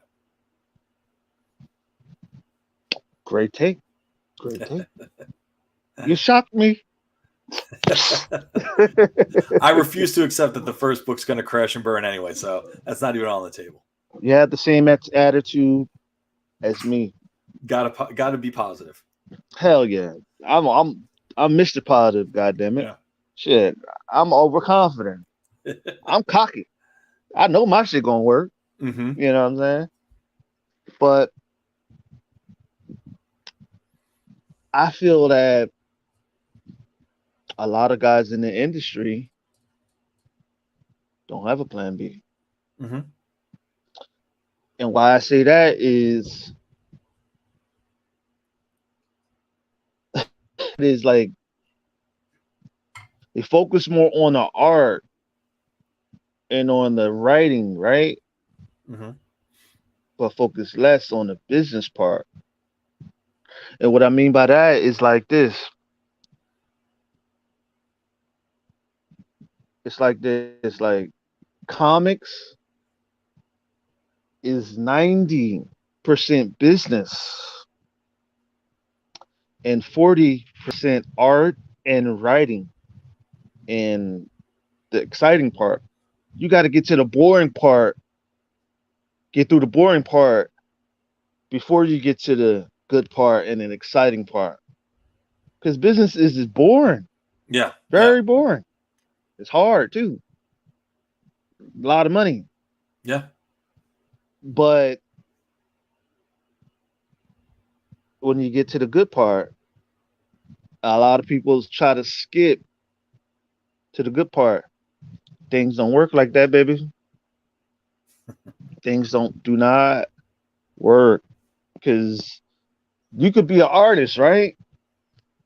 it. Great take. Great take. You shocked me. I refuse to accept that the first book's going to crash and burn anyway, so that's not even on the table. You had the same attitude as me. Gotta be positive. Hell yeah. I'm Mr. Positive, goddamn it. Yeah. Shit. I'm overconfident. I'm cocky. I know my shit gonna work. Mm-hmm. You know what I'm saying? But I feel that a lot of guys in the industry don't have a plan B. Mm-hmm. And why I say that is like they focus more on the art and on the writing, right? Mm-hmm. But focus less on the business part. And what I mean by that is like this. It's like this, like comics is 90% business and 40% art and writing. And the exciting part, you got to get to the boring part, get through the boring part before you get to the good part and an exciting part. Because business is just boring, Yeah. Yeah. very boring. It's hard too, a lot of money. Yeah. But when you get to the good part, a lot of people try to skip to the good part. Things don't work like that, baby. Things do not work because you could be an artist, right?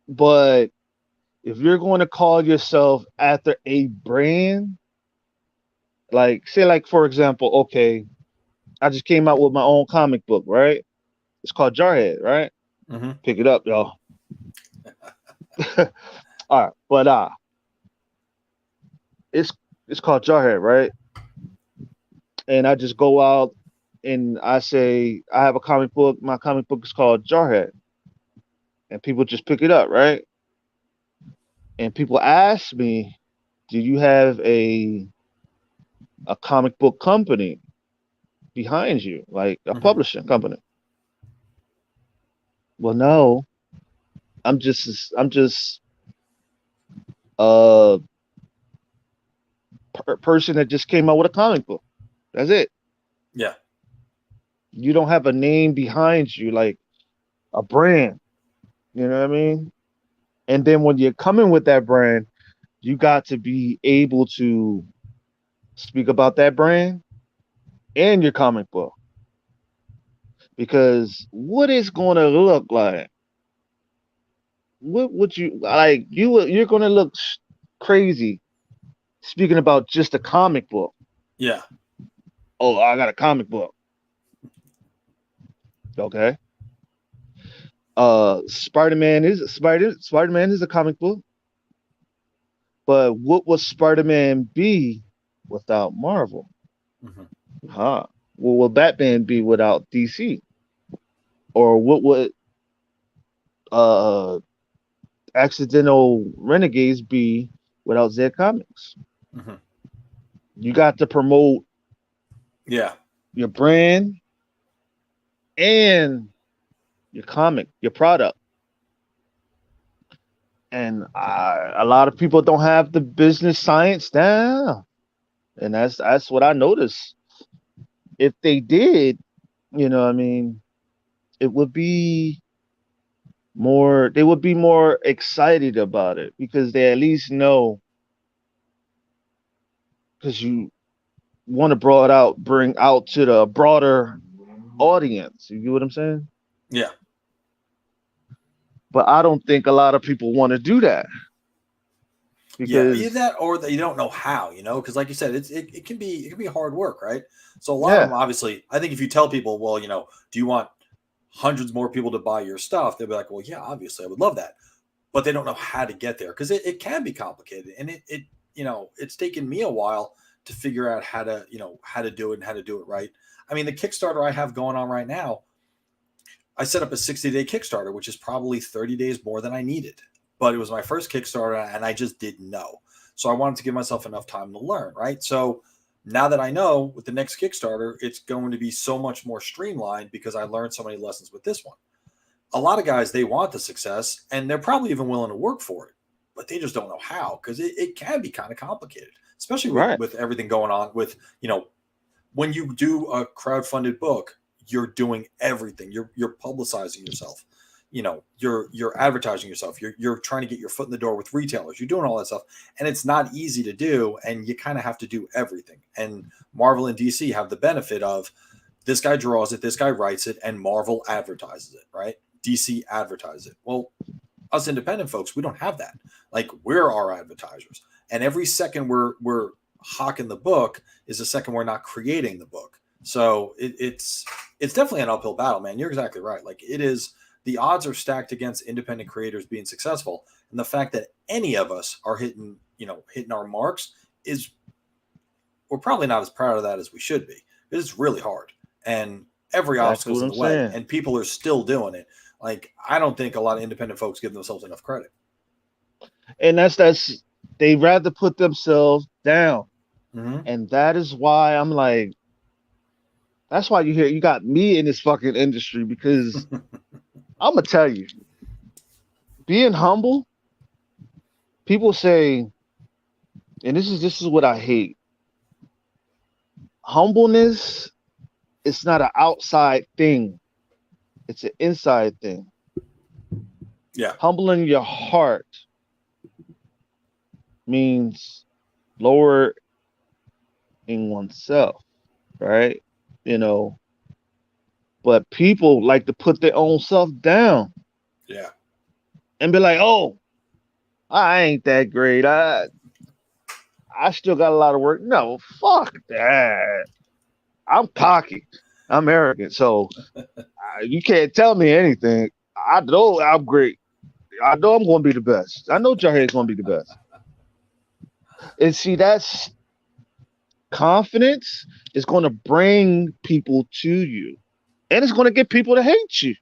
But if you're going to call yourself after a brand, like say like for example, okay, I just came out with my own comic book, right? It's called Jarhead, right? Mm-hmm. Pick it up, y'all. All right, but it's it's called Jarhead, right? And I just go out and I say I have a comic book. My comic book is called Jarhead, and people just pick it up, right? And people ask me, "Do you have a comic book company behind you, like a Mm-hmm. publishing company?" Well, no, I'm just a person that just came out with a comic book. That's it. Yeah. You don't have a name behind you, like a brand. You know what I mean? And then when you're coming with that brand, you got to be able to speak about that brand and your comic book. Because what it's gonna look like, what would you like? You're gonna look crazy speaking about just a comic book. Yeah. Oh, I got a comic book. Okay. Spider-Man is a comic book, but what would Spider-Man be without Marvel? Mm-hmm. Huh? What will Batman be without DC? Or what would uh accidental Renegades be without Z Comics? Mm-hmm. You got to promote Yeah. your brand and your comic, your product. And a lot of people don't have the business science down, and that's what I noticed. If they did, I mean, it would be they would be more excited about it because they at least know because you want to bring out to the broader audience. You get what I'm saying? Yeah. But I don't think a lot of people want to do that Yeah, either because that or that you don't know how, because like you said, it can be hard work, right? So a lot of yeah, them, obviously, I think if you tell people, well, do you want hundreds more people to buy your stuff? They'll be like, well, yeah, obviously, I would love that, but they don't know how to get there because it can be complicated, and it's taken me a while to figure out how to do it and how to do it right. I mean, the Kickstarter I have going on right now, I set up a 60-day Kickstarter, which is probably 30 days more than I needed. But it was my first Kickstarter and I just didn't know. So I wanted to give myself enough time to learn, right? So now that I know with the next Kickstarter, it's going to be so much more streamlined because I learned so many lessons with this one. A lot of guys, they want the success and they're probably even willing to work for it, but they just don't know how because it can be kind of complicated, especially with everything going on with, when you do a crowdfunded book, you're doing everything. You're publicizing yourself. You're advertising yourself. You're trying to get your foot in the door with retailers. You're doing all that stuff, and it's not easy to do. And you kind of have to do everything. And Marvel and DC have the benefit of this guy draws it, this guy writes it, and Marvel advertises it, right? DC advertises it. Well, us independent folks, we don't have that. Like, we're our advertisers, and every second we're hawking the book is a second we're not creating the book. So it's definitely an uphill battle, man. You're exactly right. Like, it is. The odds are stacked against independent creators being successful, and the fact that any of us are hitting our marks is, we're probably not as proud of that as we should be. It's really hard, and every obstacle's in the way, and people are still doing it. Like, I don't think a lot of independent folks give themselves enough credit. And that's they rather put themselves down, and that is why I'm like, that's why you got me in this fucking industry, because I'm gonna tell you, being humble, people say, and this is what I hate. Humbleness, it's not an outside thing. It's an inside thing. Yeah. Humbling your heart means lowering oneself, right? But people like to put their own self down. Yeah. And be like, oh, I ain't that great. I still got a lot of work. No, fuck that. I'm cocky. I'm arrogant. So you can't tell me anything. I know I'm great. I know I'm going to be the best. I know Jarhead's going to be the best. And see, that's confidence is going to bring people to you. And it's going to get people to hate you.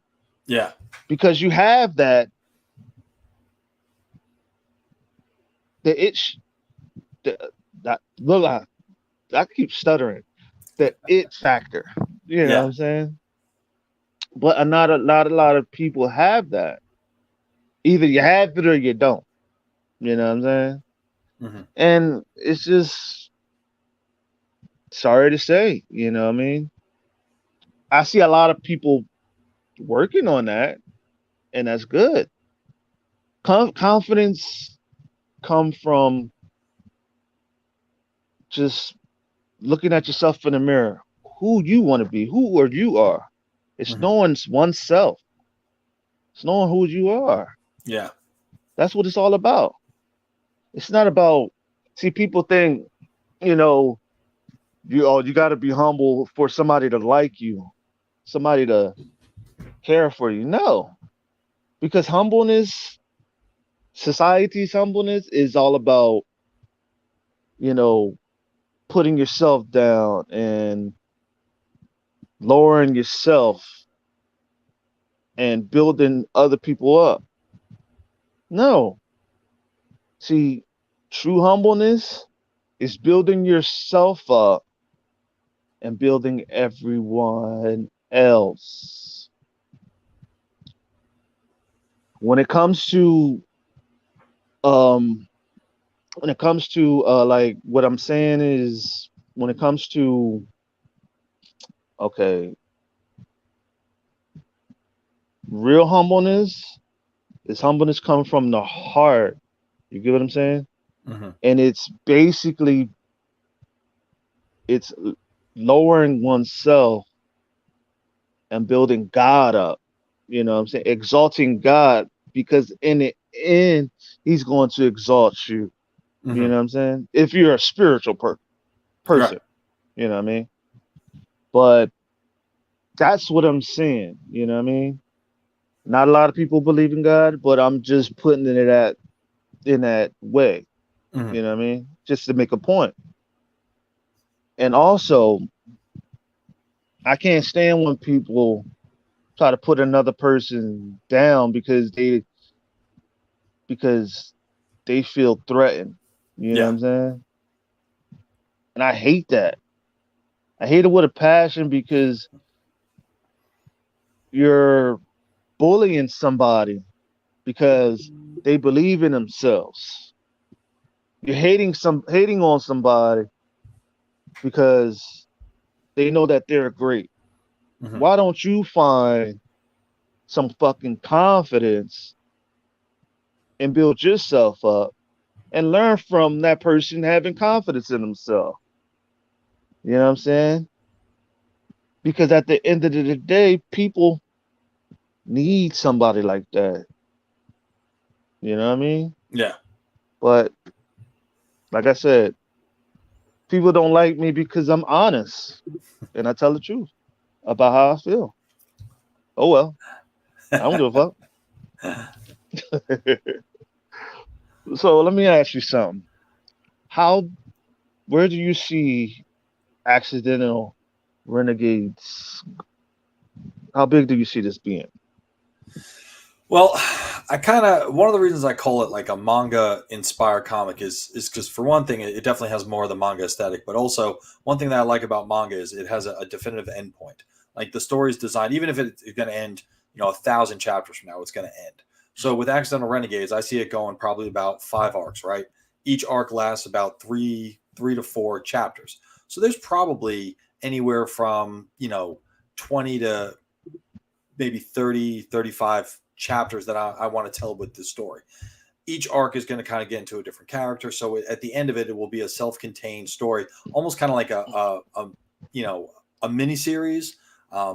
Yeah. Because you have that I keep stuttering. The it factor. You know what I'm saying? But not a lot of people have that. Either you have it or you don't. You know what I'm saying? Mm-hmm. And it's just sorry to say, you know what I mean? I see a lot of people working on that, and that's good. Confidence come from just looking at yourself in the mirror, who you want to be, who or you are. It's knowing oneself. It's knowing who you are. Yeah. That's what it's all about. It's not about, see, people think, you got to be humble for somebody to like you, somebody to care for you. No, because society's humbleness is all about, putting yourself down and lowering yourself and building other people up. No. See, true humbleness is building yourself up and building everyone else. When it comes to like what I'm saying is, when it comes to, okay, real humbleness come from the heart. You get what I'm saying? And it's basically, it's lowering oneself and building God up. You know what I'm saying? Exalting God, because in the end, he's going to exalt you. You know what I'm saying? If you're a spiritual person, Right. you know what I mean? But that's what I'm saying. You know what I mean? Not a lot of people believe in God, but I'm just putting it in that way. You know what I mean? Just to make a point. And also, I can't stand when people try to put another person down because they feel threatened. You know what Yeah. I'm saying? And I hate that. I hate it with a passion because you're bullying somebody because they believe in themselves. You're hating on somebody because they know that they're great. Hmm. Why don't you find some fucking confidence and build yourself up and learn from that person having confidence in themselves? You know what I'm saying? Because at the end of the day, people need somebody like that. You know what I mean? Yeah. But like I said, people don't like me because I'm honest and I tell the truth about how I feel. Oh well, I don't give a fuck. So let me ask you something. How where do you see accidental renegades? How big do you see this being? Well, I kind of one of the reasons I call it like a manga inspired comic is because for one thing it definitely has more of the manga aesthetic, but also one thing that I like about manga is it has a definitive endpoint. Like the story's designed, even if it's going to end, 1,000 chapters from now, it's going to end. So with Accidental Renegades, I see it going probably about 5 arcs, right? Each arc lasts about three to four chapters. So there's probably anywhere from 20 to maybe 30, 35 chapters that I want to tell with this story. Each arc is going to kind of get into a different character. So at the end of it, it will be a self-contained story, almost kind of like a mini series,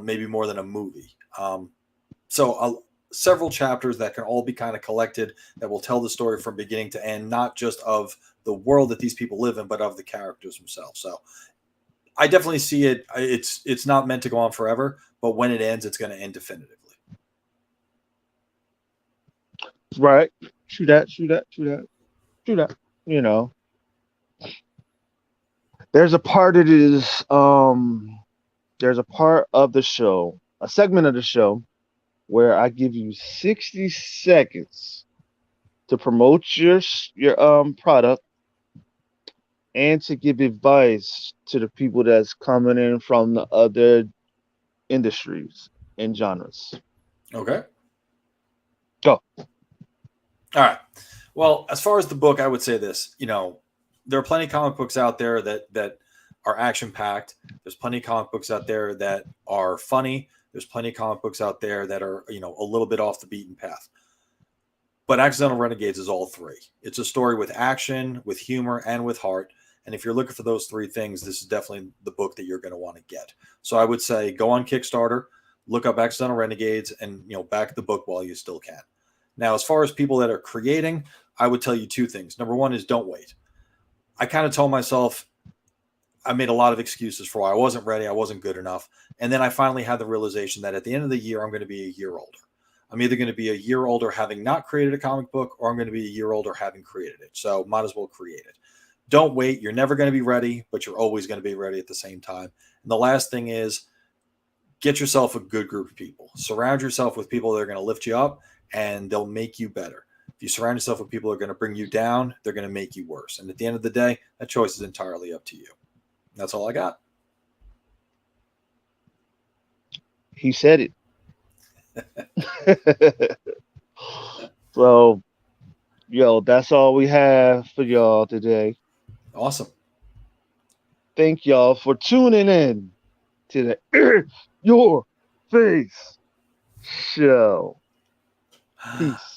maybe more than a movie. Several chapters that can all be kind of collected that will tell the story from beginning to end, not just of the world that these people live in, but of the characters themselves. So I definitely see it. It's not meant to go on forever, but when it ends, it's going to end definitively. Right. True that, true that, true that, true that. You know. There's a part it is there's a part of the show, a segment of the show where I give you 60 seconds to promote your product and to give advice to the people that's coming in from the other industries and genres. Okay. Go. All right. Well, as far as the book, I would say this. There are plenty of comic books out there that are action packed. There's plenty of comic books out there that are funny. There's plenty of comic books out there that are a little bit off the beaten path. But Accidental Renegades is all three. It's a story with action, with humor, and with heart. And if you're looking for those three things, this is definitely the book that you're going to want to get. So I would say go on Kickstarter, look up Accidental Renegades, and back the book while you still can. Now, as far as people that are creating, I would tell you two things. Number one is don't wait. I kind of told myself I made a lot of excuses for why I wasn't ready, I wasn't good enough. And then I finally had the realization that at the end of the year, I'm going to be a year older. I'm either going to be a year older having not created a comic book, or I'm going to be a year older having created it. So might as well create it. Don't wait. You're never going to be ready, but you're always going to be ready at the same time. And the last thing is get yourself a good group of people. Surround yourself with people that are going to lift you up and they'll make you better. If you surround yourself with people that are going to bring you down, they're going to make you worse. And at the end of the day, that choice is entirely up to you. That's all I got. He said it. So, yo, that's all we have for y'all today. Awesome. Thank y'all for tuning in to the Your Face Show. Peace.